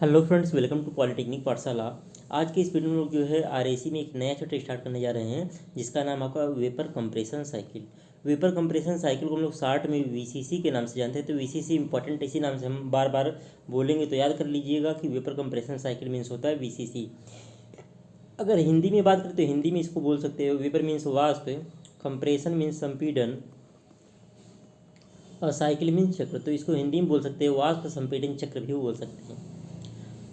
Hello friends, welcome to polytechnic Pathshala. आज के इस वीडियो में लोग जो है आरएसी में एक नया चैप्टर स्टार्ट करने जा रहे हैं, जिसका नाम आपका vapour compression cycle. Vapour compression cycle को हम लोग शॉर्ट में वीसीसी के नाम से जानते हैं। तो वीसीसी इंपॉर्टेंट इसी नाम से हम बार बार बोलेंगे, तो याद कर लीजिएगा कि वेपर कंप्रेशन साइकिल मीन्स होता है वीसीसी। अगर हिंदी में बात करें तो हिंदी में इसको बोल सकते हो वेपर मीन्स वाष्प, कंप्रेशन मीन्स संपीड़न और साइकिल मीन्स चक्र। तो इसको हिंदी में बोल सकते हैं वाष्प संपीड़न चक्र भी बोल सकते हैं।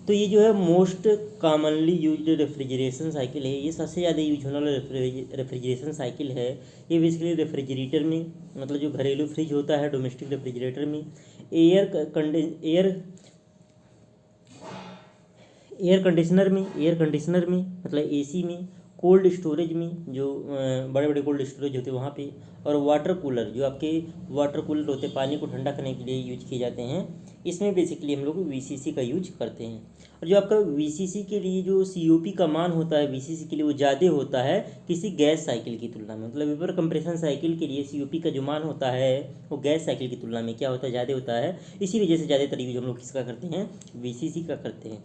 तो ये जो है most commonly used refrigeration cycle है। ये सबसे ज़्यादा यूज होने वाला रेफ्रिजरेशन साइकिल है। ये बेसिकली रेफ्रिजरेटर में, मतलब जो घरेलू फ्रिज होता है डोमेस्टिक रेफ्रिजरेटर में, एयर कंडीशनर में मतलब एसी में, कोल्ड स्टोरेज में जो बड़े बड़े कोल्ड स्टोरेज होते हैं वहाँ पे, और वाटर कूलर जो आपके वाटर कूलर होते हैं पानी को ठंडा करने के लिए यूज किए जाते हैं, इसमें बेसिकली हम लोग वीसीसी का यूज करते हैं। और जो आपका वीसीसी के लिए जो सीओपी का मान होता है वीसीसी के लिए वो ज़्यादा होता है किसी गैस साइकिल की तुलना में। मतलब वेपर कंप्रेशन साइकिल के लिए सीओपी का जो मान होता है वो गैस साइकिल की तुलना में क्या होता है, ज़्यादा होता है। इसी वजह से ज़्यादातर यूज हम लोग किसका करते हैं, वीसीसी का करते हैं।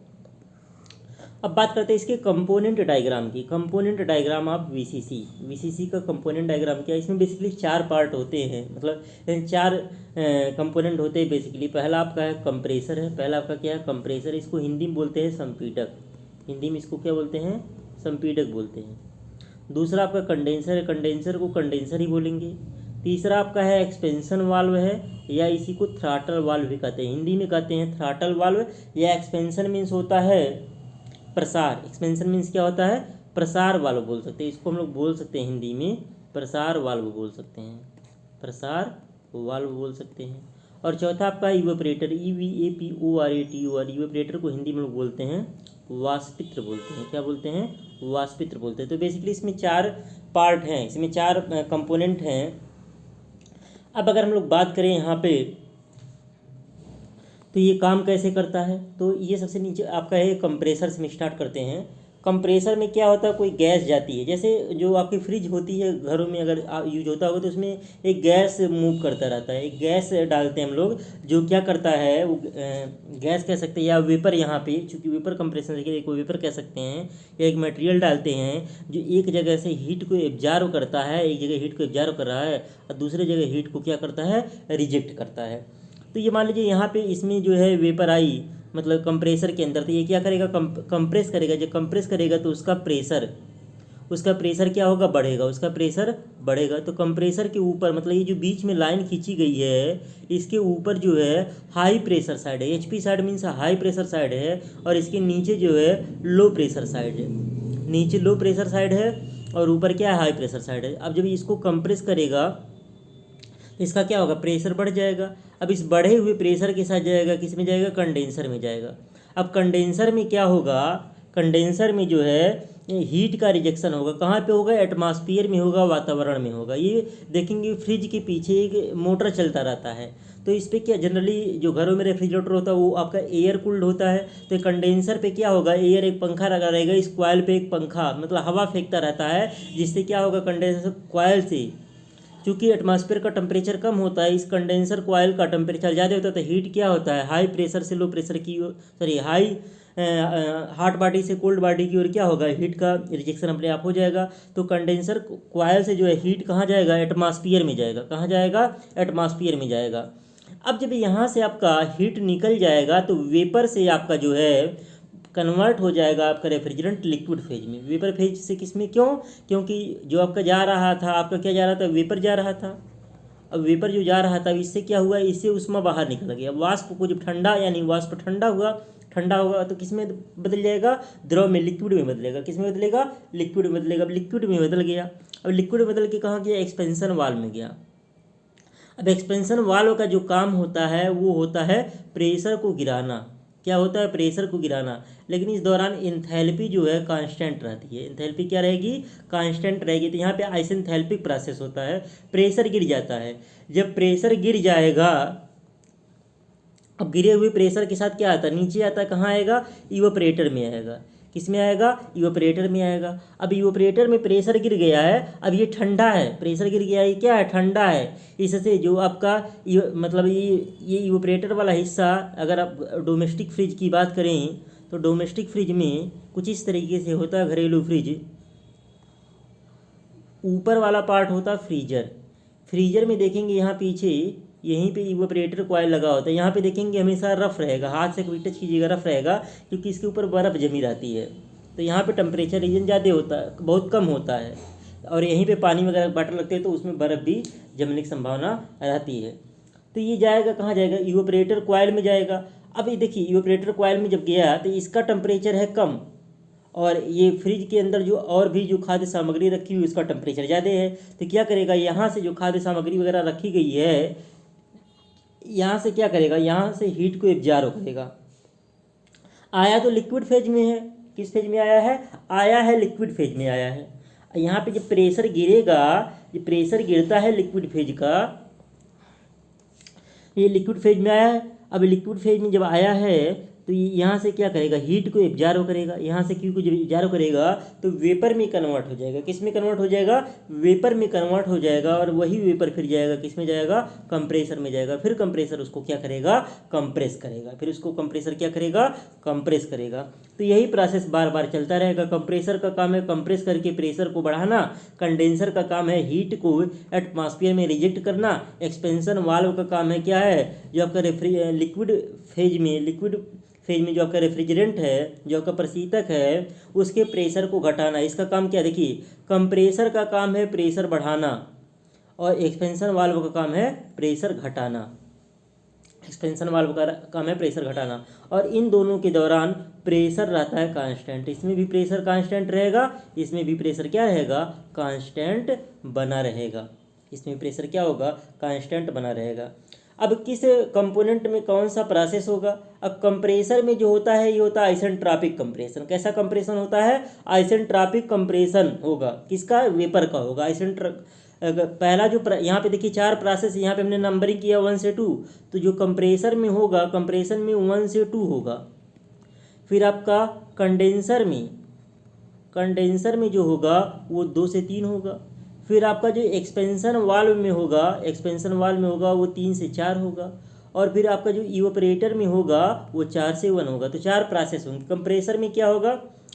अब बात करते हैं इसके कंपोनेंट डायग्राम की। कंपोनेंट डायग्राम ऑफ वीसीसी का कंपोनेंट डायग्राम क्या है, इसमें बेसिकली 4 पार्ट होते हैं। मतलब 4 कंपोनेंट होते हैं बेसिकली। पहला आपका है कंप्रेसर है। पहला आपका क्या है, कंप्रेसर। इसको हिंदी में बोलते हैं संपीड़क। हिंदी में इसको क्या बोलते हैं, संपीड़क बोलते हैं। दूसरा आपका कंडेंसर है। कंडेंसर को कंडेंसर ही बोलेंगे। तीसरा आपका है एक्सपेंशन वाल्व है, या इसी को थ्रॉटल वाल्व भी कहते हैं। हिंदी में कहते हैं थ्रॉटल वाल्व, या एक्सपेंशन मीन्स होता है प्रसार। एक्सपेंशन मीन्स क्या होता है, प्रसार वाल्व बोल सकते हैं। इसको हम लोग बोल सकते हैं हिंदी में प्रसार वाल्व बोल सकते हैं, प्रसार वाल्व बोल सकते हैं। और चौथा आपका इवेपरेटर, EVAPORATOR। इवेपरेटर को हिंदी में लोग बोलते हैं वाष्पित्र बोलते हैं। क्या बोलते हैं, वाष्पित्र बोलते हैं। तो बेसिकली इसमें 4 पार्ट हैं, इसमें 4 कंपोनेंट हैं। अब अगर हम लोग बात करें यहाँ पे तो ये काम कैसे करता है, तो ये सबसे नीचे आपका है कंप्रेसर से स्टार्ट करते हैं। कंप्रेसर में क्या होता है, कोई गैस जाती है। जैसे जो आपकी फ्रिज होती है घरों में अगर यूज होता होगा तो उसमें एक गैस मूव करता रहता है। एक गैस डालते हैं हम लोग, जो क्या करता है वो गैस कह सकते हैं या वेपर। यहाँ पे चूँकि वेपर कंप्रेसर के एक वेपर कह सकते हैं, या एक मटेरियल डालते हैं जो एक जगह से हीट को एब्जॉर्व करता है, एक जगह हीट को एब्जॉर्व कर रहा है और दूसरे जगह हीट को क्या करता है, रिजेक्ट करता है। तो ये मान लीजिए यहाँ पे इसमें जो है वेपर आई, मतलब कंप्रेसर के अंदर, तो ये क्या करेगा, कंप्रेस करेगा। जब कंप्रेस करेगा तो उसका प्रेशर क्या होगा, बढ़ेगा। उसका प्रेशर बढ़ेगा। तो कंप्रेसर के ऊपर, मतलब ये जो बीच में लाइन खींची गई है इसके ऊपर जो है हाई प्रेशर साइड है। HP side means high pressure side है, और इसके नीचे जो है लो प्रेशर साइड है। नीचे लो प्रेशर साइड है और ऊपर क्या है, हाई प्रेशर साइड है। अब जब इसको कंप्रेस करेगा इसका क्या होगा, प्रेशर बढ़ जाएगा। अब इस बढ़े हुए प्रेशर के साथ जाएगा, किस में जाएगा, कंडेंसर में जाएगा। अब कंडेंसर में क्या होगा, कंडेंसर में जो है हीट का रिजेक्शन होगा। कहाँ पे होगा, एटमॉस्फेयर में होगा, वातावरण में होगा। ये देखेंगे फ्रिज के पीछे एक मोटर चलता रहता है। तो इस पर क्या, जनरली जो घरों में रेफ्रिजरेटर होता है वो आपका एयर कूल्ड होता है। तो कंडेंसर पे क्या होगा, एयर एक पंखा लगा रहेगा, इस कॉइल पे एक पंखा मतलब हवा फेंकता रहता है, जिससे क्या होगा, कंडेंसर कॉइल से, चूँकि एटमॉस्फेयर का टेम्परेचर कम होता है, इस कंडेंसर कॉइल का टेम्परेचर ज़्यादा होता है, तो हीट क्या होता है, हाई प्रेशर से लो प्रेशर की, सॉरी हाई हॉट बॉडी से कोल्ड बॉडी की ओर क्या होगा, हीट का रिजेक्शन अपने आप हो जाएगा। तो कंडेंसर कॉइल से जो है हीट कहाँ जाएगा, एटमॉस्फेयर में जाएगा। कहाँ जाएगा, एटमॉस्फेयर में जाएगा। अब जब यहाँ से आपका हीट निकल जाएगा तो वेपर से आपका जो है कन्वर्ट हो जाएगा आपका रेफ्रिजरेंट लिक्विड फेज में। वेपर फेज से किस में, क्यों, क्योंकि जो आपका जा रहा था, आपका क्या जा रहा था, वेपर जा रहा था। अब वेपर जो जा रहा था इससे क्या हुआ, इससे उष्मा बाहर निकल गया। वाष्प को जब ठंडा, यानी वाष्प ठंडा हुआ, ठंडा होगा तो किस में बदल जाएगा, द्रव में, लिक्विड में बदलेगा। किस में बदलेगा, लिक्विड में बदलेगा। अब लिक्विड में बदल गया। अब लिक्विड में बदल के कहाँ गया, एक्सपेंशन वाल्व में गया। अब एक्सपेंशन वाल्व का जो काम होता है वो होता है प्रेशर को गिराना। क्या होता है, प्रेशर को गिराना। लेकिन इस दौरान इंथैल्पी जो है कांस्टेंट रहती है। इंथैल्पी क्या रहेगी, कांस्टेंट रहेगी। तो यहाँ पे आइसेंथैल्पिक प्रोसेस होता है, प्रेशर गिर जाता है। जब प्रेशर गिर जाएगा, अब गिरे हुए प्रेशर के साथ क्या आता है, नीचे आता है, कहाँ आएगा, इवेपरेटर में आएगा। किस में आएगा, इवेपोरेटर में आएगा। अब इवेपोरेटर में प्रेशर गिर गया है, अब ये ठंडा है, प्रेशर गिर गया है, ये क्या है, ठंडा है। इससे जो आपका मतलब ये इवेपोरेटर वाला हिस्सा, अगर आप डोमेस्टिक फ्रिज की बात करें तो डोमेस्टिक फ्रिज में कुछ इस तरीके से होता है। घरेलू फ्रिज, ऊपर वाला पार्ट होता है फ्रीजर। फ्रीजर में देखेंगे यहाँ पीछे यहीं पे इवेपोरेटर कॉइल लगा होता है। यहाँ पे देखेंगे हमेशा रफ रहेगा, हाथ से कोई टच कीजिएगा रफ रहेगा, क्योंकि इसके ऊपर बर्फ़ जमी रहती है। तो यहाँ पे टेम्परेचर रीजन ज़्यादा होता है, बहुत कम होता है, और यहीं पे पानी वगैरह बॉटल लगते हैं तो उसमें बर्फ़ भी जमने की संभावना रहती है। तो ये जाएगा कहाँ जाएगा, इवेपोरेटर कॉइल में जाएगा। अब ये देखिए इवेपोरेटर कॉइल में जब गया तो इसका टेम्परेचर है कम, और ये फ्रिज के अंदर जो और भी जो खाद्य सामग्री रखी हुई उसका टेम्परेचर ज़्यादा है। तो क्या करेगा, यहाँ से जो खाद्य सामग्री वगैरह रखी गई है, यहाँ से क्या करेगा, यहाँ से हीट को एब्जॉर्ब करेगा। आया तो लिक्विड फेज में है, किस फेज में आया है लिक्विड फेज में आया है। यहाँ पे जब प्रेशर गिरेगा, ये प्रेशर गिरता है लिक्विड फेज का, ये लिक्विड फेज में आया है। अब लिक्विड फेज में जब आया है तो यहाँ से क्या करेगा, हीट को एब्जॉर्ब करेगा। यहाँ से क्यू को जब एब्जॉर्ब करेगा तो वेपर में कन्वर्ट हो जाएगा। किस में कन्वर्ट हो जाएगा, वेपर में कन्वर्ट हो जाएगा, और वही वेपर फिर जाएगा किस में जाएगा, कंप्रेसर में जाएगा। फिर कंप्रेसर उसको क्या करेगा, कंप्रेस करेगा। फिर उसको कंप्रेसर क्या करेगा, कंप्रेस करेगा। तो यही प्रोसेस बार बार चलता रहेगा। कंप्रेसर का काम है कंप्रेस करके प्रेशर को बढ़ाना, कंडेंसर का काम है हीट को एटमॉस्फेयर में रिजेक्ट करना, एक्सपेंशन वाल्व का काम है क्या है, जो आपका लिक्विड फेज में जो आपका रेफ्रिजरेंट है, जो आपका प्रशीतक है, उसके प्रेशर को घटाना। इसका काम क्या, देखिए कंप्रेसर का काम है प्रेशर बढ़ाना, और एक्सपेंशन वाल्व का काम है प्रेशर घटाना। एक्सपेंशन वाल्व का काम है प्रेशर घटाना, और इन दोनों के दौरान प्रेशर रहता है कांस्टेंट। इसमें भी प्रेशर कांस्टेंट रहेगा, इसमें भी प्रेशर क्या रहेगा, कांस्टेंट बना रहेगा। इसमें प्रेशर क्या होगा, कांस्टेंट बना रहेगा। अब किस कंपोनेंट में कौन सा प्रोसेस होगा, अब कंप्रेसर में जो होता है ये होता है आइसेंट्रोपिक कंप्रेशन। कैसा कंप्रेशन होता है, आइसेंट्रोपिक कंप्रेशन होगा। किसका, वेपर का होगा। पहला जो यहाँ पे देखिए 4 प्रोसेस, यहाँ पे हमने नंबरिंग किया 1 से 2, तो जो कंप्रेसर में होगा, कंप्रेशन में 1 से 2 होगा। फिर आपका कंडेंसर में जो होगा वो 2 से 3 होगा। फिर आपका जो एक्सपेंशन वाल्व में होगा वो 3 से 4 होगा। और फिर आपका जो इवेपोरेटर में होगा वो 4 से 1 होगा। तो 4 प्रोसेस होंगे। कंप्रेसर में क्या होगा,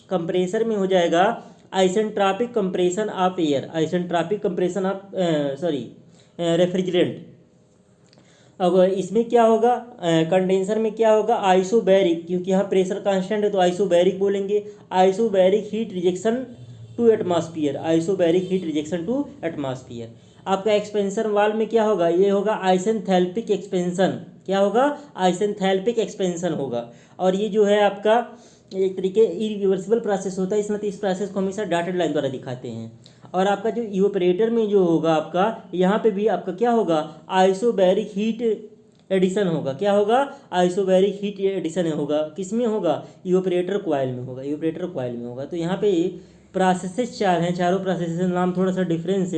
कंप्रेसर में हो जाएगा isentropic compression of air, isentropic compression of refrigerant. अब इसमें क्या होगा, कंडेंसर में क्या होगा, आइसोबैरिक, क्योंकि यहाँ प्रेशर कांस्टेंट है तो आइसोबैरिक बोलेंगे। Isobaric heat rejection to atmosphere, isobaric heat rejection to atmosphere. आपका एक्सपेंशन वाल्व में क्या होगा, ये होगा आइसेंथैल्पिक एक्सपेंशन। क्या होगा, आइसेंथैल्पिक एक्सपेंशन होगा। और ये जो है आपका एक तरीके इरिवर्सिबल प्रोसेस होता है, इसमें इस प्रोसेस को हमेशा डॉटेड लाइन द्वारा दिखाते हैं। और आपका जो इवेपोरेटर में जो होगा आपका, यहाँ पे भी आपका क्या होगा, आइसोबैरिक हीट एडिशन होगा। क्या होगा, आइसोबैरिक हीट एडिशन होगा। किस में होगा, इवेपोरेटर कॉइल में होगा, इवेपोरेटर कॉइल में होगा। तो यहाँ पे प्रोसेसेस 4 हैं, चारों प्रोसेसेस नाम थोड़ा सा डिफरेंस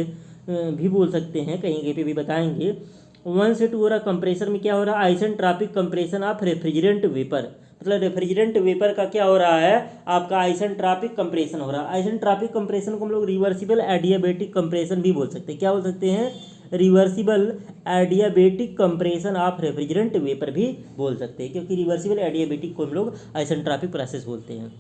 भी बोल सकते हैं, कहीं कहीं पे भी बताएंगे। 1 से 2 हो रहा, कंप्रेसर में क्या हो रहा है, isentropic compression of refrigerant vapour, मतलब रेफ्रिजरेंट वेपर का क्या हो रहा है, आपका आइसेंट्रोपिक कंप्रेशन हो रहा है। आइसेंट्रोपिक कंप्रेशन को हम लोग रिवर्सिबल एडियाबैटिक कंप्रेशन भी बोल सकते हैं। क्या बोल सकते हैं, reversible adiabatic compression of refrigerant vapour भी बोल सकते हैं, क्योंकि रिवर्सिबल एडियाबैटिक को हम लोग आइसेंट्रोपिक प्रोसेस बोलते हैं।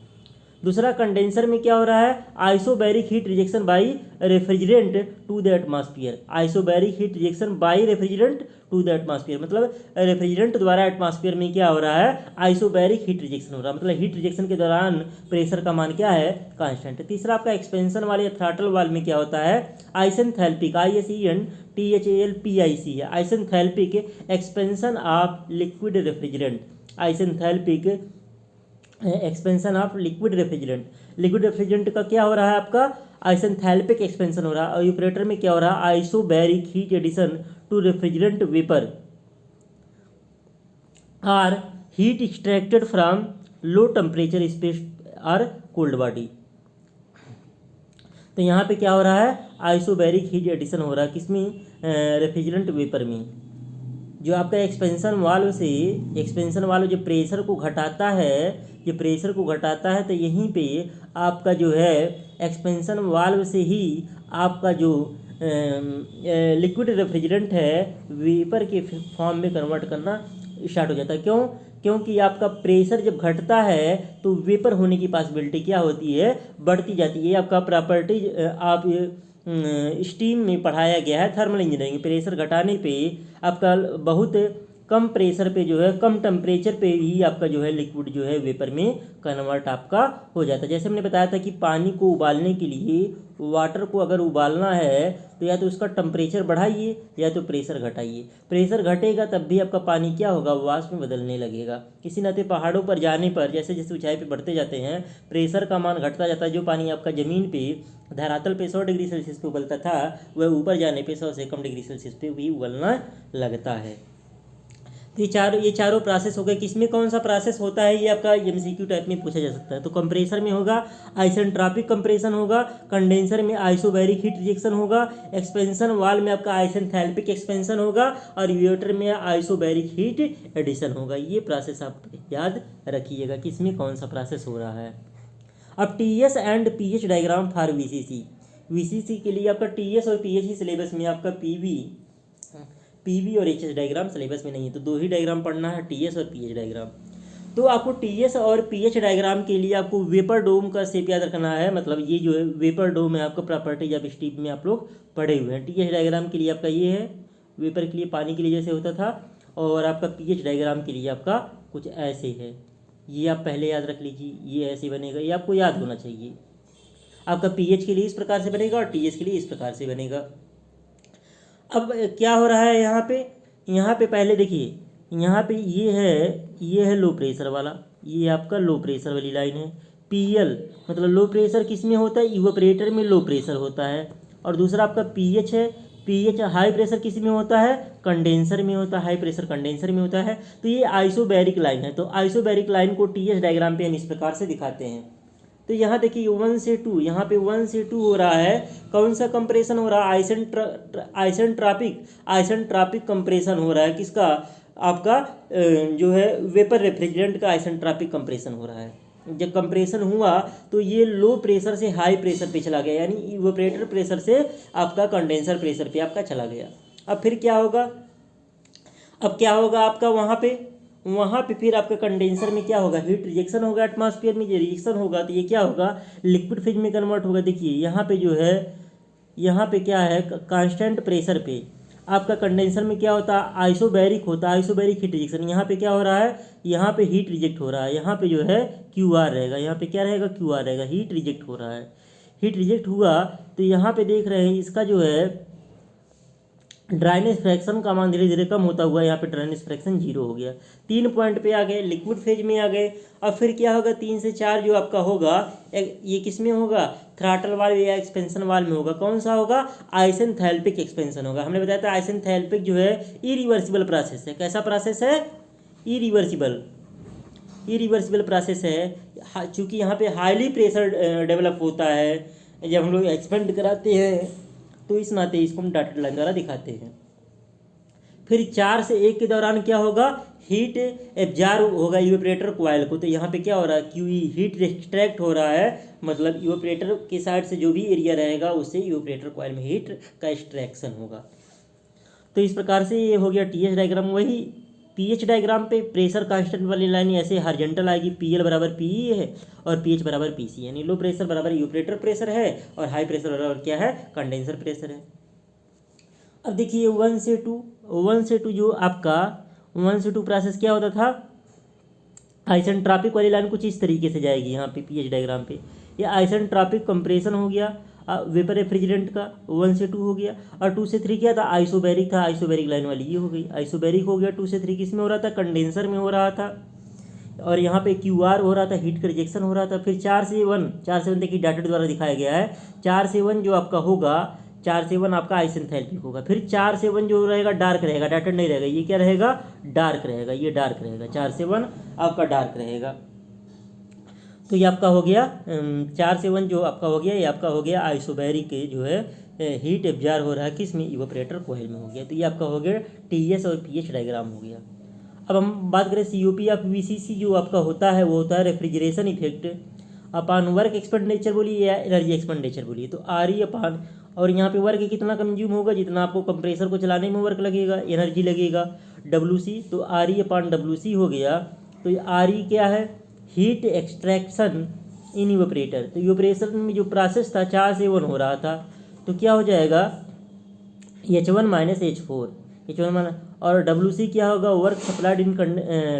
दूसरा कंडेंसर में क्या हो रहा है, isobaric heat rejection by refrigerant to the atmosphere, isobaric heat rejection by refrigerant to the atmosphere, मतलब रेफ्रिजरेंट द्वारा एटमॉस्फेयर में क्या हो रहा है, आइसोबैरिक हीट रिजेक्शन हो रहा है, मतलब हीट रिजेक्शन के दौरान प्रेशर का मान क्या है, कांस्टेंट। तीसरा आपका एक्सपेंशन वाले थ्रॉटल वाल्व में क्या होता है, आइसेंथैल्पिक, ISENTHALPIC है, isenthalpic expansion of liquid refrigerant, isenthalpic expansion of liquid refrigerant. Liquid refrigerant का क्या हो रहा है आपका, आइसेंथैल्पिक एक्सपेंशन हो रहा है। और इवेपोरेटर में क्या हो रहा है, isobaric heat addition to refrigerant vapour or heat extracted from low temperature space or cold body. तो यहाँ पे क्या हो रहा है, आइसोबैरिक हीट एडिशन हो रहा है, किसमें, रेफ्रिजरेंट वेपर में। जो आपका एक्सपेंशन वाल्व जो प्रेशर को घटाता है, तो यहीं पे आपका जो है एक्सपेंशन वाल्व से ही आपका जो लिक्विड रेफ्रिजरेंट है वेपर के फॉर्म में कन्वर्ट करना स्टार्ट हो जाता है। क्योंकि आपका प्रेशर जब घटता है तो वेपर होने की पॉसिबिलिटी क्या होती है, बढ़ती जाती है। आपका प्रॉपर्टीज आप स्टीम में पढ़ाया गया है थर्मल इंजीनियरिंग। प्रेशर घटाने पे आपका बहुत कम प्रेशर पे जो है, कम टेम्परेचर पे ही आपका जो है लिक्विड जो है वेपर में कन्वर्ट आपका हो जाता है। जैसे हमने बताया था कि पानी को उबालने के लिए, वाटर को अगर उबालना है तो या तो उसका टेम्परेचर बढ़ाइए या तो प्रेशर घटाइए। प्रेशर घटेगा तब भी आपका पानी क्या होगा, वाष्प में बदलने लगेगा। किसी नाते पहाड़ों पर जाने पर जैसे जैसे ऊंचाई पे बढ़ते जाते हैं प्रेशर का मान घटता जाता है। जो पानी आपका ज़मीन पे धरातल पे 100 डिग्री सेल्सियस पे उबलता था वह ऊपर जाने पे 100 से कम डिग्री सेल्सियस पे भी उबलना लगता है। तो ये चारों प्रोसेस हो गए। किसमें कौन सा प्रोसेस होता है ये आपका एमसीक्यू टाइप में पूछा जा सकता है। तो कंप्रेसर में होगा आइसेंट्रोपिक कंप्रेशन होगा, कंडेंसर में आइसोबैरिक हीट रिजेक्शन होगा, एक्सपेंशन वाल्व में आपका आइसेंथैल्पिक एक्सपेंशन होगा और यूरेटर में आइसोबैरिक हीट एडिशन होगा। ये प्रोसेस आप याद रखिएगा किसमें कौन सा प्रोसेस हो रहा है। अब TS and PH diagram for VCC के लिए आपका टीएस और पीएच सिलेबस में आपका पीवी और एचएस डायग्राम सिलेबस में नहीं है, तो दो ही डायग्राम पढ़ना है, टीएस और पीएच डायग्राम। तो आपको टीएस और पीएच डायग्राम के लिए आपको वेपर डोम का शेप याद रखना है। मतलब ये जो है वेपर डोम है आपका प्रॉपर्टीज ऑफ स्टीम में आप लोग पढ़े हुए हैं। टीएस डायग्राम के लिए आपका ये है, वेपर के लिए पानी के लिए जैसे होता था, और आपका पीएच डायग्राम के लिए आपका कुछ ऐसे है। ये आप पहले याद रख लीजिए, ये ऐसे बनेगा, ये आपको याद होना चाहिए। आपका पीएच के लिए इस प्रकार से बनेगा और टीएस के लिए इस प्रकार से बनेगा। अब क्या हो रहा है यहाँ पे पहले देखिए, यहाँ पे ये है लो प्रेशर वाला, ये आपका लो प्रेशर वाली लाइन है। पीएल मतलब लो प्रेशर किस में होता है, इवेपोरेटर में लो प्रेशर होता है। और दूसरा आपका पीएच है, पीएच हाई प्रेशर किस में होता है, कंडेंसर में होता है, हाई प्रेशर कंडेंसर में होता है। तो ये आइसोबैरिक लाइन है। तो आइसोबैरिक लाइन को टीएस डायग्राम पे हम इस प्रकार से दिखाते हैं। तो यहाँ देखिए 1 से 2, यहाँ पे 1 से 2 हो रहा है। कौन सा कंप्रेशन हो रहा है, आइसेंट्रोपिक कंप्रेशन हो रहा है। किसका, आपका जो है वेपर रेफ्रिजरेंट का आइसेंट्रोपिक कंप्रेशन हो रहा है। जब कंप्रेशन हुआ तो ये लो प्रेशर से हाई प्रेशर पे चला गया, यानी इवेपोरेटर प्रेशर से आपका कंडेंसर प्रेशर पे आपका चला गया। अब फिर क्या होगा, आपका वहाँ पे फिर आपका कंडेंसर में क्या होगा, हीट रिजेक्शन होगा। एटमॉस्फेयर में रिजेक्शन होगा तो ये क्या होगा, लिक्विड फेज में कन्वर्ट होगा। देखिए यहाँ पे जो है, यहाँ पे क्या है, कांस्टेंट प्रेशर पे आपका कंडेंसर में क्या होता है, आइसोबैरिक होता है, आइसोबैरिक हीट रिजेक्शन। यहाँ पे क्या हो रहा है, यहाँ पे हीट रिजेक्ट हो रहा है। यहाँ पे जो है QR रहेगा, यहाँ पे क्या रहेगा, QR रहेगा, हीट रिजेक्ट हो रहा है। हीट रिजेक्ट हुआ तो यहाँ पे देख रहे हैं इसका जो है ड्राइनेस फ्रैक्शन का मान धीरे धीरे कम होता हुआ यहाँ पे ड्राइनेस फ्रैक्शन 0 हो गया। 3 पॉइंट पे आ गए, लिक्विड फेज में आ गए। अब फिर क्या होगा, 3 से 4 जो आपका होगा ये किस में होगा, थ्रॉटल वाल्व या एक्सपेंशन वाल्व में होगा। कौन सा होगा, आइसेंथैल्पिक एक्सपेंशन होगा। हमने बताया था आइसेंथैल्पिक जो है इरिवर्सिबल प्रोसेस है। कैसा प्रोसेस है, इरिवर्सिबल प्रोसेस है। चूँकि यहाँ पे हाईली प्रेशर डेवलप होता है जब हम लोग एक्सपेंड कराते हैं, तो इस नाते इसको हम डॉटेड लाइन द्वारा दिखाते हैं। फिर 4 से 1 के दौरान क्या होगा, हीट एब्जॉर्ब होगा इवेपोरेटर कॉइल को। तो यहाँ पे क्या हो रहा है, क्यूई हीट एक्सट्रैक्ट हो रहा है। मतलब इवेपोरेटर के साइड से जो भी एरिया रहेगा उससे इवेपोरेटर कॉइल में हीट का एक्सट्रैक्शन होगा। तो इस प्रकार से ये हो गया टीएस डायग्राम। वही पीएच डायग्राम पे प्रेशर कांस्टेंट वाली लाइन ऐसे हॉरिजॉन्टल आएगी, पीएल बराबर पीई है और पीएच बराबर पीसी, यानी लो प्रेशर बराबर इवेपोरेटर प्रेशर है और हाई प्रेशर बराबर क्या है, कंडेंसर प्रेशर है। अब देखिए 1 से 2 जो आपका 1 से 2 प्रोसेस क्या होता था, आइसेंट्रोपिक वाली लाइन कुछ इस तरीके से जाएगी। यहाँ पे पीएच डायग्राम पे ये आइसेंट्रोपिक कंप्रेशन हो गया वेपर रेफ्रिजरेंट का, 1 से 2 हो गया। और 2 से 3 क्या था, आइसोबैरिक था, आइसोबैरिक लाइन वाली ये हो गई, आइसोबैरिक हो गया। 2 से 3 किस में हो रहा था, कंडेंसर में हो रहा था। और यहाँ पे QR हो रहा था, हीट का रिजेक्शन हो रहा था। फिर 4 से 1 देखिए डॉटेड द्वारा दिखाया गया है। 4 से 1 जो आपका होगा, 4 से 1 आपका आइसेंथैल्पिक होगा। फिर 4 से 1 जो रहेगा डार्क रहेगा, डॉटेड नहीं रहेगा, ये क्या रहेगा, डार्क रहेगा, ये डार्क रहेगा। 4 से 1 आपका डार्क रहेगा। तो ये आपका हो गया 4 से 1 जो आपका हो गया, ये आपका हो गया आइसोबैरिक जो है हीट एब्जॉर्ब हो रहा है किस में, इवेपोरेटर कॉइल में हो गया। तो ये आपका हो गया टीएस और पीएच डायग्राम हो गया। अब हम बात करें सीओपी ऑफ वीसीसी जो आपका होता है वो होता है रेफ्रिजरेशन इफेक्ट अपान वर्क एक्सपेंडिचर बोलिए या एनर्जी एक्सपेंडिचर बोलिए। तो आर ई अपान, और यहाँ पे वर्क कितना कंज्यूम होगा, जितना आपको कंप्रेसर को चलाने में वर्क लगेगा, एनर्जी लगेगा, डब्ल्यू सी। तो आर ई अपान डब्ल्यू सी हो गया। तो आर ई क्या है, हीट एक्सट्रैक्शन इन इवेपोरेटर। तो इवेपोरेशन में जो प्रोसेस था 4 से 1 हो रहा था, तो क्या हो जाएगा H1 minus H4, H1 minus, और WC क्या होगा, वर्क सप्लाइड इन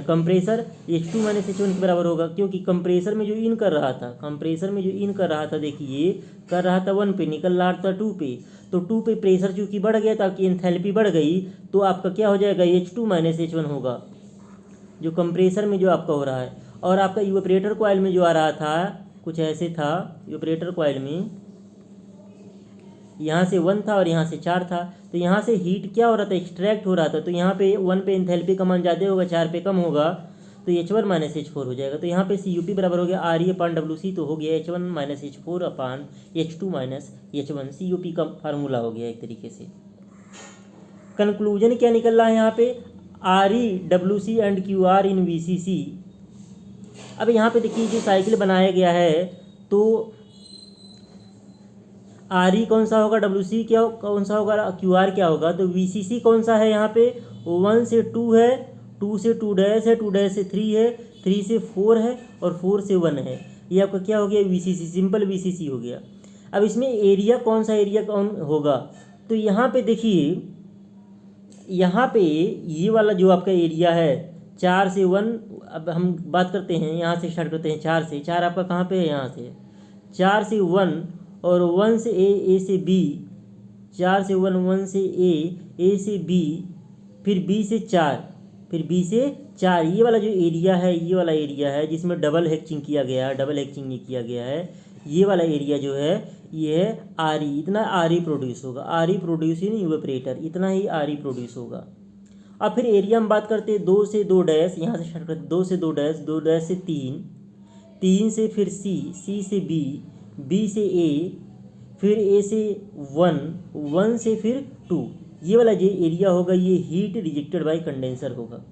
कंप्रेसर H2 माइनस H1 के बराबर होगा। क्योंकि कंप्रेसर में जो इन कर रहा था, कंप्रेसर में जो इन कर रहा था, देखिए कर रहा था 1 पे, निकल रहा था 2 पे। तो 2 पे प्रेशर चूँकि बढ़ गया था, आपकी एंथैल्पी बढ़ गई, तो आपका क्या हो जाएगा H2 माइनस H1 होगा, जो कंप्रेसर में जो आपका हो रहा है। और आपका इवेपोरेटर कॉइल में जो आ रहा था कुछ ऐसे था, इवेपोरेटर कॉइल में यहाँ से 1 था और यहाँ से 4 था। तो यहाँ से हीट क्या हो रहा था, एक्सट्रैक्ट हो रहा था। तो यहाँ पे 1 पे एंथैल्पी का मान ज़्यादा होगा, 4 पे कम होगा, तो H1 माइनस H4 हो जाएगा। तो यहाँ पे CUP बराबर हो गया आर ई अपान WC, तो हो गया H1 माइनस H4 अपान H2 माइनस H1। CUP का फार्मूला हो गया एक तरीके से। कंक्लूजन क्या निकल रहा है यहाँ पे, R E WC and QR in VCC। अब यहाँ पे देखिए जो साइकिल बनाया गया है, तो आर ई कौन सा होगा, WC क्या कौन सा होगा, QR क्या होगा। तो VCC कौन सा है यहाँ पे, 1 से 2 है, 2 से 2 डैश है, 2 डैश से 3 है, 3 से 4 है और 4 से 1 है। ये आपका क्या हो गया, VCC, सिंपल VCC हो गया। अब इसमें एरिया कौन सा, एरिया कौन होगा, तो यहाँ पे देखिए, यहाँ पे ये वाला जो आपका एरिया है 4 से 1, अब हम बात करते हैं यहाँ से स्टार्ट करते हैं 4 से। 4 आपका कहाँ पे है, यहाँ से 4 से 1 और 1 से ए से बी, 4 से 1, 1 से ए से बी, फिर बी से 4, फिर बी से 4। ये वाला जो एरिया है, ये वाला एरिया है जिसमें डबल हैचिंग किया गया है, डबल हैचिंग ये किया गया है, ये वाला एरिया जो है ये है आर ई। इतना आर ई प्रोड्यूस होगा, R E produce in evaporator, इतना ही आर ई प्रोड्यूस होगा। अब फिर एरिया हम बात करते हैं 2 से 2 डैश, यहाँ से स्टार्ट करते 2 से 2 डैश, 2 डैश से 3, 3 से फिर सी, सी से बी, बी से ए, फिर ए से 1, 1 से फिर 2। ये वाला जो एरिया होगा ये हीट रिजेक्टेड बाय कंडेंसर होगा।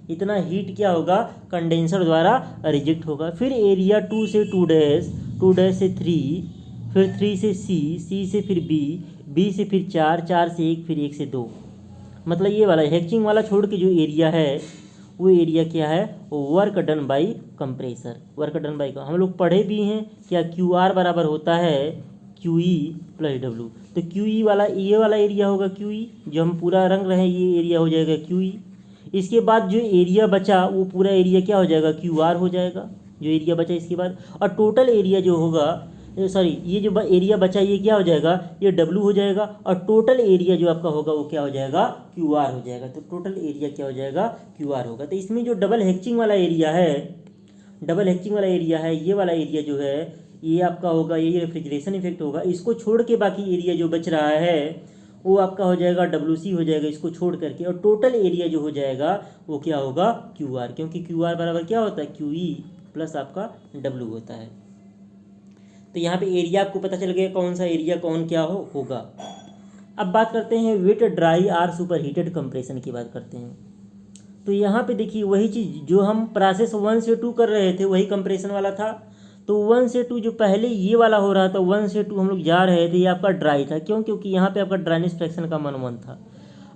इतना हीट क्या होगा, कंडेंसर द्वारा रिजेक्ट होगा। फिर एरिया 2 से 2 डैश, 2 डैश से 3, फिर 3 से सी, सी से फिर बी, बी से फिर 4, 4 से 1, फिर 1 से 2। मतलब ये वाला हैचिंग वाला छोड़ के जो एरिया है वो एरिया क्या है, work done by compressor, work done by. हम लोग पढ़े भी हैं क्या, QR बराबर होता है QE प्लस W। तो QE वाला ये वाला एरिया होगा, QE जो हम पूरा रंग रहे हैं ये एरिया हो जाएगा QE। इसके बाद जो एरिया बचा वो पूरा एरिया क्या हो जाएगा, QR हो जाएगा, जो एरिया बचा इसके बाद। और टोटल एरिया जो होगा, सॉरी ये जो एरिया बचा ये क्या हो जाएगा, ये W हो जाएगा। और टोटल एरिया जो आपका होगा वो क्या हो जाएगा, QR हो जाएगा। तो टोटल एरिया क्या हो जाएगा, QR होगा। तो इसमें जो डबल हैचिंग वाला एरिया है, डबल हैचिंग वाला एरिया है, ये वाला एरिया जो है ये आपका होगा, ये रेफ्रिजरेशन इफेक्ट होगा। इसको छोड़ के बाकी एरिया जो बच रहा है वो आपका हो जाएगा WC हो जाएगा, इसको छोड़ करके। और टोटल एरिया जो हो जाएगा वो क्या होगा, QR, क्योंकि QR बराबर क्या होता है, QE प्लस आपका W होता है। तो यहाँ पे एरिया आपको पता चल गया कौन सा एरिया कौन क्या होगा। अब बात करते हैं wet dry or superheated compression की बात करते हैं। तो यहाँ पे देखिए वही चीज़ जो हम प्रोसेस 1 से 2 कर रहे थे वही कंप्रेशन वाला था। तो 1 से 2 जो पहले ये वाला हो रहा था, 1 से 2 हम लोग जा रहे थे, ये आपका ड्राई था। क्यों, क्योंकि यहाँ पे आपका ड्राइनेस फ्रैक्शन का मान 1 था।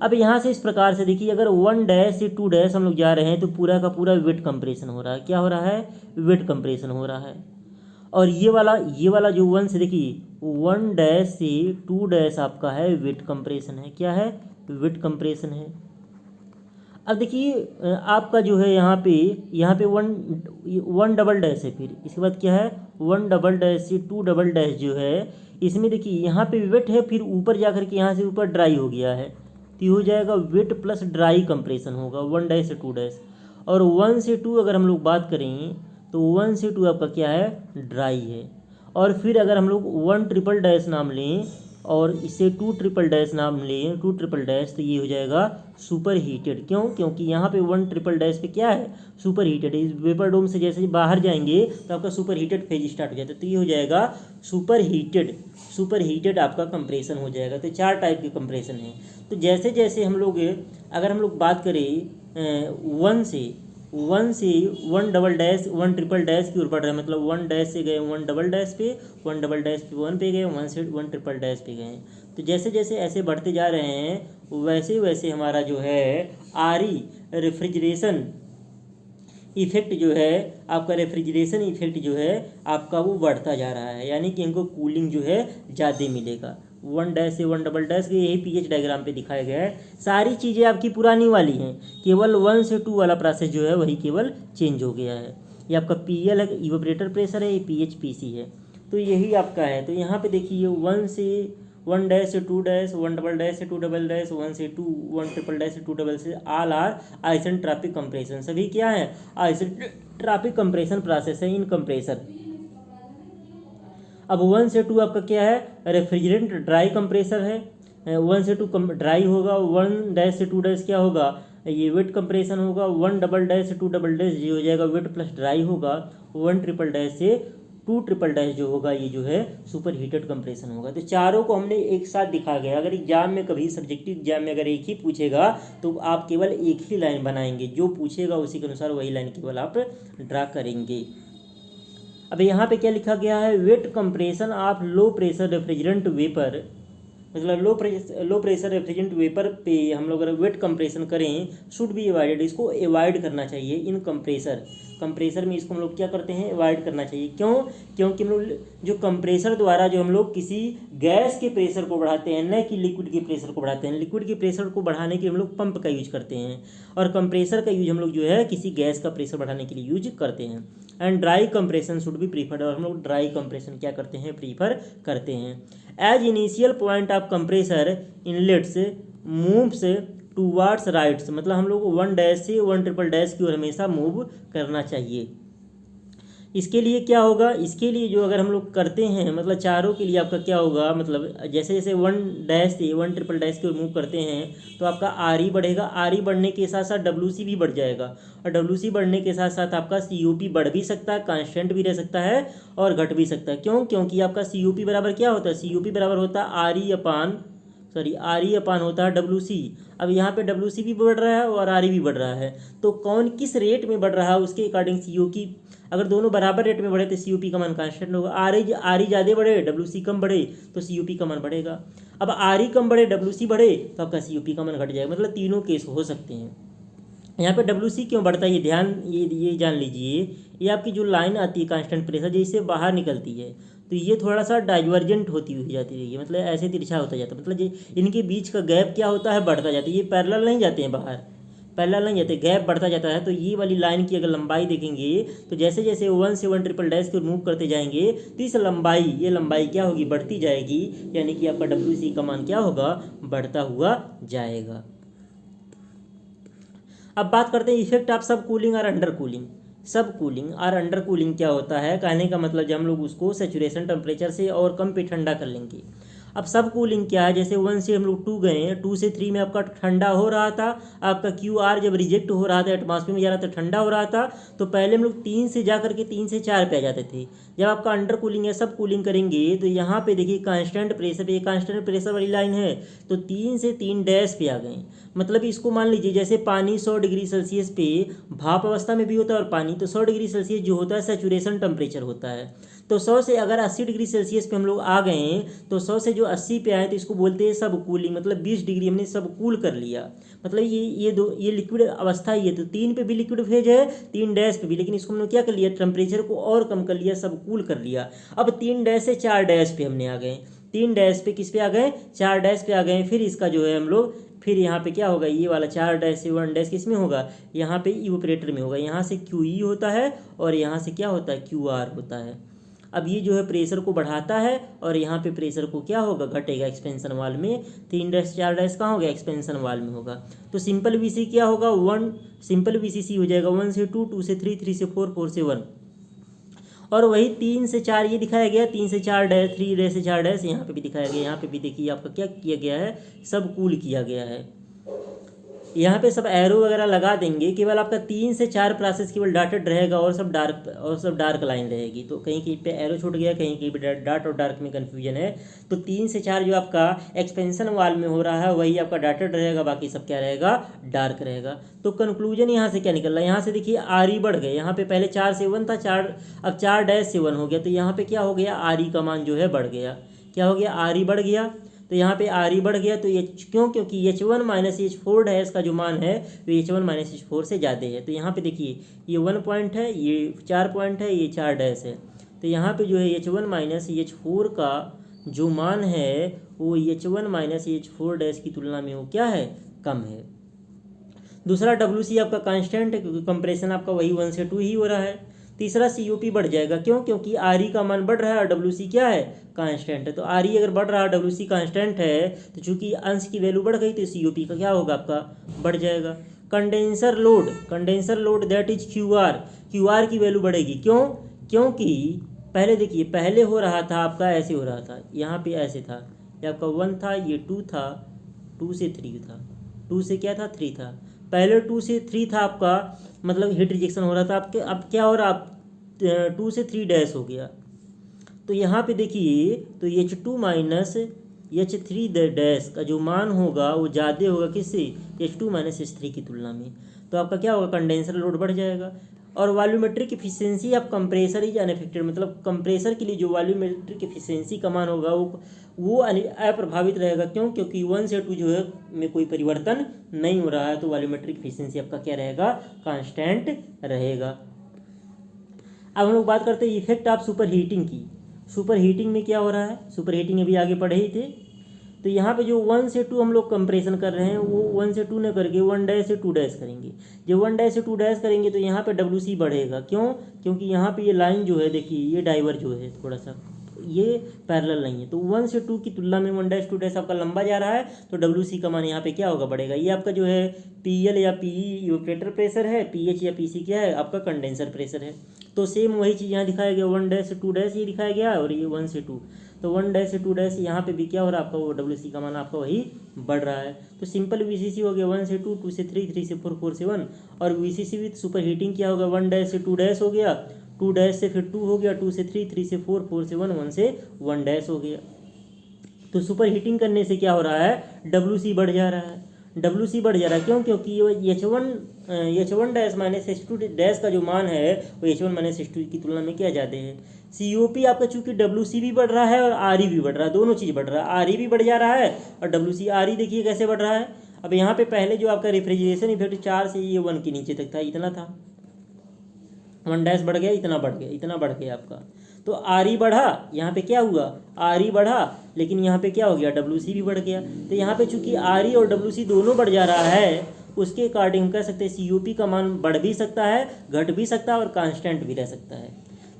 अब यहाँ से इस प्रकार से देखिए, अगर 1 डैश से 2 डैश हम लोग जा रहे हैं तो पूरा का पूरा वेट कंप्रेशन हो रहा है। क्या हो रहा है, वेट कंप्रेशन हो रहा है। और ये वाला जो 1 से देखिए 1 डैश से 2 डैश आपका है वेट कंप्रेशन है। क्या है, वेट कंप्रेशन है। अब देखिए आपका जो है यहाँ पे 1 डबल डैश है, फिर इसके बाद क्या है 1 डबल डैश से 2 डबल डैश जो है इसमें देखिए यहाँ पे वेट है, फिर ऊपर जा कर के यहाँ से ऊपर ड्राई हो गया है। तो ये हो जाएगा वेट प्लस ड्राई कंप्रेशन होगा 1 डैश से 2 डैश। और 1 से 2 अगर हम लोग बात करें तो 1 से 2 आपका क्या है, ड्राई है। और फिर अगर हम लोग 1 ट्रिपल डैश नाम लें और इसे 2 ट्रिपल डैश नाम लें, 2 ट्रिपल डैश, तो ये हो जाएगा सुपर हीटेड। क्यों? क्योंकि यहाँ पे 1 ट्रिपल डैश पे क्या है, सुपर हीटेड। इस वेपर डोम से जैसे ही बाहर जाएंगे तो आपका सुपर हीटेड फेज स्टार्ट हो जाता है, तो ये हो जाएगा सुपर हीटेड। सुपर हीटेड आपका कंप्रेशन हो जाएगा। तो 4 टाइप के कंप्रेशन हैं। तो जैसे जैसे हम लोग, अगर हम लोग बात करें 1 से 1 डबल डैश 1 ट्रिपल डैश की ओर बढ़ रहे हैं, मतलब 1 डैश से गए 1 डबल डैश पे, 1 डबल डैश पे 1 पे गए, 1 से 1 ट्रिपल डैश पे गए। तो जैसे जैसे ऐसे बढ़ते जा रहे हैं वैसे वैसे हमारा जो है आरई रेफ्रिजरेशन इफेक्ट जो है आपका, रेफ्रिजरेशन इफेक्ट जो है आपका वो बढ़ता जा रहा है, यानी कि इनको कूलिंग जो है ज़्यादा मिलेगा। 1 डैश से 1 डबल डैश के यही पीएच डायग्राम पे दिखाया गया है। सारी चीज़ें आपकी पुरानी वाली हैं, केवल 1 से 2 वाला प्रोसेस जो है वही केवल चेंज हो गया है। ये आपका पीएल है, इवेपोरेटर प्रेशर है, ये पीएच पीसी है। तो यही आपका है। तो यहाँ पे देखिए 1 से 1 डैश से 2 डैश, 1 डबल डैश से 2 डबल डैश, 1 से 2, 1 ट्रिपल डैश से 2 डबल से, ऑल आर आइसेंट्रोपिक कंप्रेशन। सभी क्या है, आइसेंट्रोपिक कंप्रेशन प्रोसेस है इन कंप्रेसर। अब 1 से 2 आपका क्या है, रेफ्रिजरेंट ड्राई कंप्रेसर है। 1 से 2 ड्राई होगा। 1 डैश से 2 डैश क्या होगा, ये वेट कंप्रेशन होगा। 1 डबल डैश से 2 डबल डैश ये हो जाएगा वेट प्लस ड्राई होगा। 1 ट्रिपल डैश से 2 ट्रिपल डैश जो होगा ये जो है सुपर हीटेड कंप्रेशन होगा। तो चारों को हमने एक साथ दिखा गया। अगर एग्जाम में कभी सब्जेक्टिव एग्जाम में अगर एक ही पूछेगा तो आप केवल एक ही लाइन बनाएंगे, जो पूछेगा उसी के अनुसार वही लाइन केवल आप ड्रा करेंगे। अब यहाँ पे क्या लिखा गया है, wet compression of low pressure refrigerant vapour, मतलब लो प्रेशर रेफ्रिजरेंट वेपर पे हम लोग अगर वेट कंप्रेशन करें शुड बी अवॉइडेड, इसको अवॉइड करना चाहिए इन कंप्रेसर में। इसको हम लोग क्या करते हैं, अवॉइड करना चाहिए। क्यों? क्योंकि हम लोग जो कंप्रेसर द्वारा जो हम लोग किसी गैस के प्रेशर को बढ़ाते हैं, न कि लिक्विड के प्रेशर को बढ़ाते हैं। लिक्विड के प्रेशर को बढ़ाने के लिए हम लोग पंप का यूज करते हैं, और कंप्रेसर का यूज हम लोग जो है किसी गैस का प्रेशर बढ़ाने के लिए यूज करते हैं। And dry compression should be preferred, और हम लोग ड्राई कंप्रेशन क्या करते हैं, प्रीफर करते हैं। As initial point of compressor inlets moves towards rights, मतलब हम लोग 1 डैश से 1 ट्रिपल डैश की ओर हमेशा मूव करना चाहिए। इसके लिए क्या होगा, इसके लिए जो अगर हम लोग करते हैं, मतलब चारों के लिए आपका क्या होगा, मतलब जैसे जैसे 1 डैश से 1 ट्रिपल डैश की ओर मूव करते हैं तो आपका आर ई बढ़ेगा। आर ई बढ़ने के साथ साथ डब्ल्यू सी भी बढ़ जाएगा, और डब्ल्यू सी बढ़ने के साथ साथ आपका सी ओ पी बढ़ भी सकता है, कांस्टेंट भी रह सकता है और घट भी सकता है। क्यों? क्योंकि आपका सी ओ पी बराबर क्या होता है, सी ओ पी बराबर होता है आर ई अपान होता है डब्ल्यू सी। अब यहाँ पे डब्ल्यू सी भी बढ़ रहा है और आर ई भी बढ़ रहा है, तो कौन किस रेट में बढ़ रहा है उसके अकॉर्डिंग सी ओ की, अगर दोनों बराबर रेट में बढ़े तो सी ओ पी का मान कांस्टेंट होगा। आर ई ज़्यादा बढ़े, डब्ल्यू सी कम बढ़े तो सी ओ पी का मान बढ़ेगा। अब आर ई कम बढ़े, डब्ल्यू सी बढ़े तो आपका सी ओ पी का मान घट जाएगा। मतलब तीनों केस हो सकते हैं। यहाँ पे डब्ल्यू सी क्यों बढ़ता है ये जान लीजिए। ये आपकी जो लाइन आती है कांस्टेंट प्रेशर जैसे बाहर निकलती है तो ये थोड़ा सा डाइवर्जेंट होती हुई जाती रहेगी, मतलब ऐसे तिरछा होता जाता है, मतलब ये इनके बीच का गैप क्या होता है, बढ़ता जाता है। ये पैरेलल नहीं जाते हैं बाहर, पैरेलल नहीं जाते, गैप बढ़ता जाता है। तो ये वाली लाइन की अगर लंबाई देखेंगे तो जैसे जैसे 1 से 1 ट्रिपल डैश को मूव करते जाएंगे तो इस लंबाई, ये लंबाई क्या होगी, बढ़ती जाएगी, यानी कि आपका डब्ल्यू सी का मान क्या होगा, बढ़ता हुआ जाएगा। अब बात करते हैं इफेक्ट ऑफ सब कूलिंग और अंडर कूलिंग। सब कूलिंग और अंडर कूलिंग क्या होता है, कहने का मतलब जब हम लोग उसको सेचुरेशन टेम्परेचर से और कम पे ठंडा कर लेंगे। अब सब कूलिंग क्या है, जैसे 1 से हम लोग 2 गए, 2 से 3 में आपका ठंडा हो रहा था, आपका क्यू आर जब रिजेक्ट हो रहा था, एटमॉस्फेयर में जा रहा था, ठंडा हो रहा था, तो पहले हम लोग 3 से जा करके 3 से 4 पे आ जाते थे। जब आपका अंडर कूलिंग या सब कूलिंग करेंगे तो यहाँ पे देखिए कांस्टेंट प्रेशर पे, कांस्टेंट प्रेशर वाली लाइन है तो 3 से 3 डैश पे आ गए। मतलब इसको मान लीजिए जैसे पानी 100 डिग्री सेल्सियस पे भाप अवस्था में भी होता है, और पानी तो 100 डिग्री सेल्सियस जो होता है सेचुरेशन टेम्परेचर होता है। तो 100 से अगर 80 डिग्री सेल्सियस पे हम लोग आ गए तो 100 से जो 80 पे आए तो इसको बोलते हैं सब कूलिंग, मतलब 20 डिग्री हमने सब कूल कर लिया। मतलब ये लिक्विड अवस्था ही है, तो 3 पे भी लिक्विड फेज है, 3 डैश पे भी, लेकिन इसको हमने क्या कर लिया, टेम्परेचर को और कम कर लिया, सब कूल कर लिया। अब 3 डैश से 4 डैश पे हमने आ गए, 3 डैश पे किस पे आ गए, 4 डैश पे आ गए। फिर इसका जो है हम लोग फिर यहाँ पे क्या होगा, ये वाला 4 डैश से 1 डैश किस में होगा, यहाँ पे इवेपोरेटर में होगा। यहाँ से क्यू ई होता है और यहाँ से क्या होता है, क्यू आर होता है। अब ये जो है प्रेशर को बढ़ाता है और यहाँ पे प्रेशर को क्या होगा, घटेगा एक्सपेंशन वाल में। 3 डैश 4 डैश कहाँ होगा, एक्सपेंशन वाल में होगा। तो सिंपल वी सी क्या होगा, 1 सिंपल वी सी सी हो जाएगा 1 से 2, 2 से 3, 3 से 4, 4 से 1। और वही 3 से 4 ये दिखाया गया, 3 से 4 डैश, 3 डैश से 4 डैश यहाँ पे भी दिखाया गया। यहाँ पे भी देखिए आपका क्या किया गया है, सब कूल किया गया है। यहाँ पे सब एरो वगैरह लगा देंगे, केवल आपका 3 से 4 प्रोसेस केवल डॉटेड रहेगा और सब डार्क लाइन रहेगी। तो कहीं कहीं पे एरो छूट गया, कहीं कहीं पे डॉट और डार्क में कन्फ्यूजन है। तो 3 से 4 जो आपका एक्सपेंशन वाल में हो रहा है वही आपका डॉटेड रहेगा, बाकी सब क्या रहेगा, डार्क रहेगा। तो कंक्लूजन यहाँ से क्या निकल रहा है, यहाँ से देखिए आर ई बढ़ गए। यहाँ पे पहले 4 से 1 था, 4 अब 4 डैश से 1 हो गया। तो यहाँ पे क्या हो गया, आर ई का मान जो है बढ़ गया। क्या हो गया, आर ई बढ़ गया। तो यहाँ पे आर ई बढ़ गया। तो एच क्योंकि H1 माइनस H4 डैश का जो मान है वो H1 माइनस H4 से ज़्यादा है। तो यहाँ पे देखिए ये 1 पॉइंट है, ये 4 पॉइंट है, ये 4 डैश है। तो यहाँ पे जो है H1 माइनस H4 का जो मान है वो H1 माइनस H4 डैश की तुलना में वो क्या है, कम है। दूसरा WC आपका कांस्टेंट है, क्योंकि कंप्रेशन आपका वही 1 से 2 ही हो रहा है। तीसरा COP बढ़ जाएगा, क्यों, क्योंकि RE का मान बढ़ रहा है और WC क्या है, कांस्टेंट है। तो RE अगर बढ़ रहा है, WC कांस्टेंट है, तो चूंकि अंश की वैल्यू बढ़ गई तो COP का क्या होगा, आपका बढ़ जाएगा। Condenser load that is QR की वैल्यू बढ़ेगी। क्यों, क्योंकि पहले देखिए, पहले हो रहा था आपका ऐसे हो रहा था, यहाँ पे ऐसे था, ये आपका 1 था, ये 2 था, 2 से 3 था, 2 से क्या था, 3 था। पहले 2 से 3 था आपका, मतलब हीट रिजेक्शन हो रहा था आपके। अब क्या हो रहा, आप 2 से 3 डैश हो गया। तो यहाँ पे देखिए, तो H2 माइनस H3 डैश का जो मान होगा वो ज़्यादा होगा किससे, H2 माइनस H3 की तुलना में। तो आपका क्या होगा, कंडेंसर लोड बढ़ जाएगा। और volumetric efficiency of compressor is unaffected, मतलब कंप्रेसर के लिए जो वॉल्यूमेट्रिक इफिशियंसी का मान होगा वो अप्रभावित रहेगा। क्यों, क्योंकि 1 से 2 जो है में कोई परिवर्तन नहीं हो रहा है। तो वॉल्यूमेट्रिक इफिशियंसी आपका क्या रहेगा, कांस्टेंट रहेगा। अब हम लोग बात करते हैं इफेक्ट ऑफ सुपर हीटिंग की। सुपर हीटिंग में क्या हो रहा है, सुपर हीटिंग अभी आगे पढ़े ही थे। तो यहाँ पे जो 1 से 2 हम लोग कंप्रेशन कर रहे हैं वो 1 से 2 न करके 1 डैश से 2 डैश करेंगे। जब 1 डैश से 2 डैश करेंगे तो यहाँ पे WC बढ़ेगा। क्यों, क्योंकि यहाँ पे ये लाइन जो है देखिए, ये डाइवर्ज जो है थोड़ा सा, ये पैरेलल नहीं है। तो 1 से 2 की तुलना में 1 डैश 2 डैश आपका लंबा जा रहा है, तो WC का मान यहाँ पे क्या होगा, बढ़ेगा। ये आपका जो है PL या PE इवेपोरेटर प्रेशर है, PH या PC क्या है, आपका कंडेंसर प्रेशर है। तो सेम वही चीज़ यहाँ दिखाया गया, 1 डैश से 2 डैश ये दिखाया गया, और ये 1 से 2। तो 1 डैश से 2 डैश यहाँ पे भी क्या हो रहा है, आपका वो WC का मान आपका वही बढ़ रहा है। तो सिंपल VCC हो गया 1 से 2, 2 से 3, 3 से 4, 4 से 1। और VCC विथ सुपर हीटिंग क्या होगा, 1 डैश से 2 डैश हो गया, 2 डैश से फिर 2 हो गया, 2 से 3, 3 से 4, 4 से 1, 1 से 1 डैश हो गया। तो सुपर हीटिंग करने से क्या हो रहा है, WC बढ़ जा रहा है। WC बढ़ जा रहा है क्यों, क्योंकि ये H1 dash minus H2 dash का जो मान है वो H1 माइनस H2 की तुलना में क्या ज़्यादा है। COP आपका चूंकि WC भी बढ़ रहा है और RE भी बढ़ रहा है, दोनों चीज़ बढ़ रहा है। RE भी बढ़ जा रहा है और WC, RE देखिए कैसे बढ़ रहा है। अब यहाँ पे पहले जो आपका रेफ्रिजरेशन इफेक्ट 4 से ये 1 के नीचे तक था, इतना था, 1 डैश बढ़ गया, इतना बढ़ गया, इतना बढ़ गया आपका। तो RE बढ़ा, यहाँ पे क्या हुआ, RE बढ़ा, लेकिन यहाँ पे क्या हो गया, WC भी बढ़ गया। तो यहाँ पे चूंकि RE और WC दोनों बढ़ जा रहा है, उसके अकॉर्डिंग हम कह सकते हैं COP का मान बढ़ भी सकता है, घट भी सकता है और कांस्टेंट भी रह सकता है।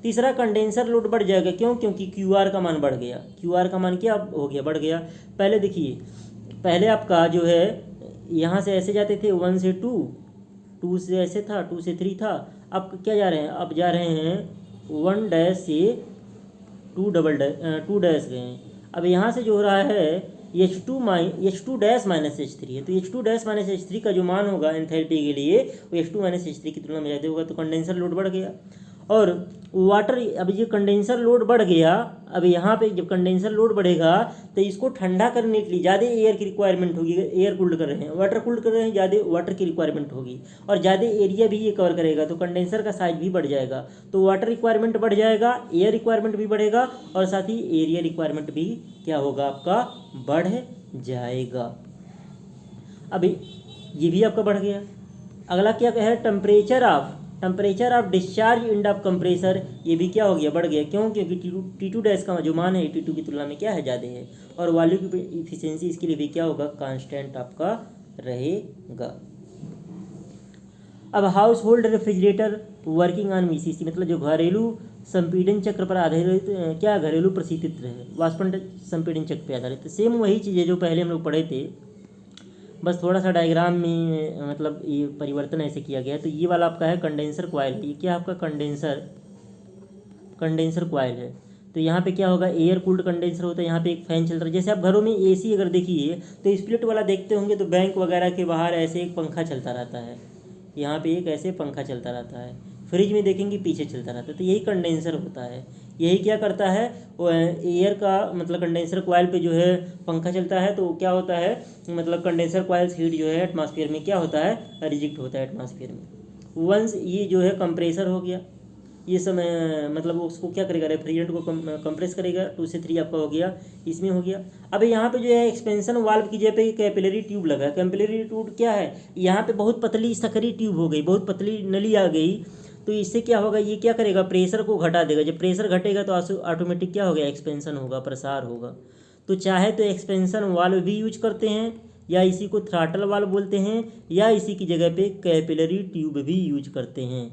तीसरा, कंडेंसर लोड बढ़ जाएगा। क्यों, क्योंकि QR का मान बढ़ गया। QR का मान क्या हो गया, बढ़ गया। पहले देखिए, पहले आपका जो है यहाँ से ऐसे जाते थे 1 से 2, 2 से ऐसे था, 2 से 3 था। अब क्या जा रहे हैं, अब जा रहे हैं 1 डैश से 2 डैश गए हैं। अब यहाँ से जो हो रहा है H2 डैश माइनस H3 है। तो H2 डैश माइनस H3 का जो मान होगा एंथैल्पी के लिए वो H2 माइनस H3 की तुलना में ज़्यादा होगा। तो कंडेंसर लोड बढ़ गया। और वाटर, अब ये कंडेंसर लोड बढ़ गया। अब यहाँ पे जब कंडेंसर लोड बढ़ेगा तो इसको ठंडा करने के लिए ज़्यादा एयर की रिक्वायरमेंट होगी। एयर कूल्ड कर रहे हैं, वाटर कूल्ड कर रहे हैं, ज़्यादा वाटर की रिक्वायरमेंट होगी और ज़्यादा एरिया भी ये कवर करेगा, तो कंडेंसर का साइज भी बढ़ जाएगा। तो वाटर रिक्वायरमेंट बढ़ जाएगा, एयर रिक्वायरमेंट भी बढ़ेगा और साथ ही एरिया रिक्वायरमेंट भी क्या होगा, आपका बढ़ जाएगा। अभी ये भी आपका बढ़ गया। अगला क्या है, temperature of discharge end of compressor, ये भी क्या हो गया, बढ़ गया। क्यों, क्योंकि T2 डैश का जो मान है T2 की तुलना में क्या है, ज़्यादा है। और वॉल्यूम की इफिशियंसी इसके लिए भी क्या होगा, कांस्टेंट आपका रहेगा। अब house hold refrigerator working on VCC, मतलब जो घरेलू संपीड़न चक्र पर आधारित क्या, घरेलू प्रशीतित है, वाष्पन संपीड़न चक्र पर आधारित। सेम वही चीज़ें जो पहले हम लोग पढ़े थे, बस थोड़ा सा डायग्राम में मतलब ये परिवर्तन ऐसे किया गया है। तो ये वाला आपका है कंडेंसर कॉइल। ये क्या आपका कंडेंसर कॉइल है। तो यहाँ पे क्या होगा, एयर कूल्ड कंडेंसर होता है, यहाँ पे एक फैन चल रहा है। जैसे आप घरों में एसी अगर देखिए तो स्प्लिट वाला देखते होंगे, तो बैंक वगैरह के बाहर ऐसे एक पंखा चलता रहता है, यहाँ पे एक ऐसे पंखा चलता रहता है। फ्रिज में देखेंगे पीछे चलता रहता है, तो यही कंडेंसर होता है। यही क्या करता है, वो एयर का मतलब कंडेंसर कॉइल पे जो है पंखा चलता है, तो क्या होता है, मतलब कंडेंसर कॉइल हीट जो है एटमॉस्फेयर में क्या होता है, रिजेक्ट होता है एटमॉस्फेयर में। वंस ये जो है कंप्रेसर हो गया, ये समय मतलब उसको क्या करेगा, रेफ्रिजरेंट को कंप्रेस करेगा, 2 से 3 आपका हो गया, इसमें हो गया। अब यहाँ पे जो है एक्सपेंशन वाल्व की जगह पे कैपिलरी ट्यूब लगा है। कैपिलरी ट्यूब क्या है, यहाँ पे बहुत पतली सकरी ट्यूब हो गई, बहुत पतली नली आ गई, तो इससे क्या होगा, ये क्या करेगा, प्रेशर को घटा देगा। जब प्रेशर घटेगा तो ऑटोमेटिक क्या होगा, एक्सपेंशन होगा, प्रसार होगा। तो चाहे तो एक्सपेंशन वाल्व भी यूज करते हैं, या इसी को थ्रॉटल वाल्व बोलते हैं, या इसी की जगह पे कैपिलरी ट्यूब भी यूज करते हैं।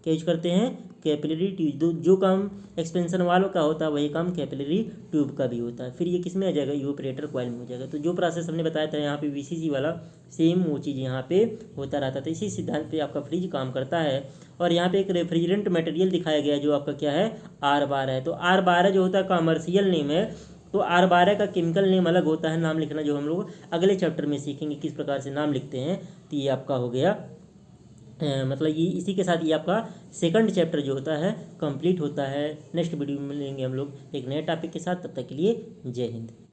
क्या यूज करते हैं, कैपिलरी ट्यूब। जो काम एक्सपेंशन वाल्व का होता है वही काम कैपिलरी ट्यूब का भी होता है। फिर ये किस में आ जाएगा, इवेपोरेटर कॉइल में हो जाएगा। तो जो प्रोसेस हमने बताया था यहाँ पे वीसीसी वाला, सेम वो चीज़ यहाँ पे होता रहता था। इसी सिद्धांत पे आपका फ्रिज काम करता है। और यहाँ पे एक रेफ्रिजरेंट मटेरियल दिखाया गया है जो आपका क्या है, R12 है। तो R12 जो होता है कमर्शियल नेम है, तो R12 का केमिकल नेम अलग होता है, नाम लिखना जो हम लोग अगले चैप्टर में सीखेंगे किस प्रकार से नाम लिखते हैं। तो ये आपका हो गया मतलब ये इसी के साथ ये आपका सेकंड चैप्टर जो होता है कंप्लीट होता है। नेक्स्ट वीडियो में मिलेंगे हम लोग एक नए टॉपिक के साथ, तब तक के लिए जय हिंद।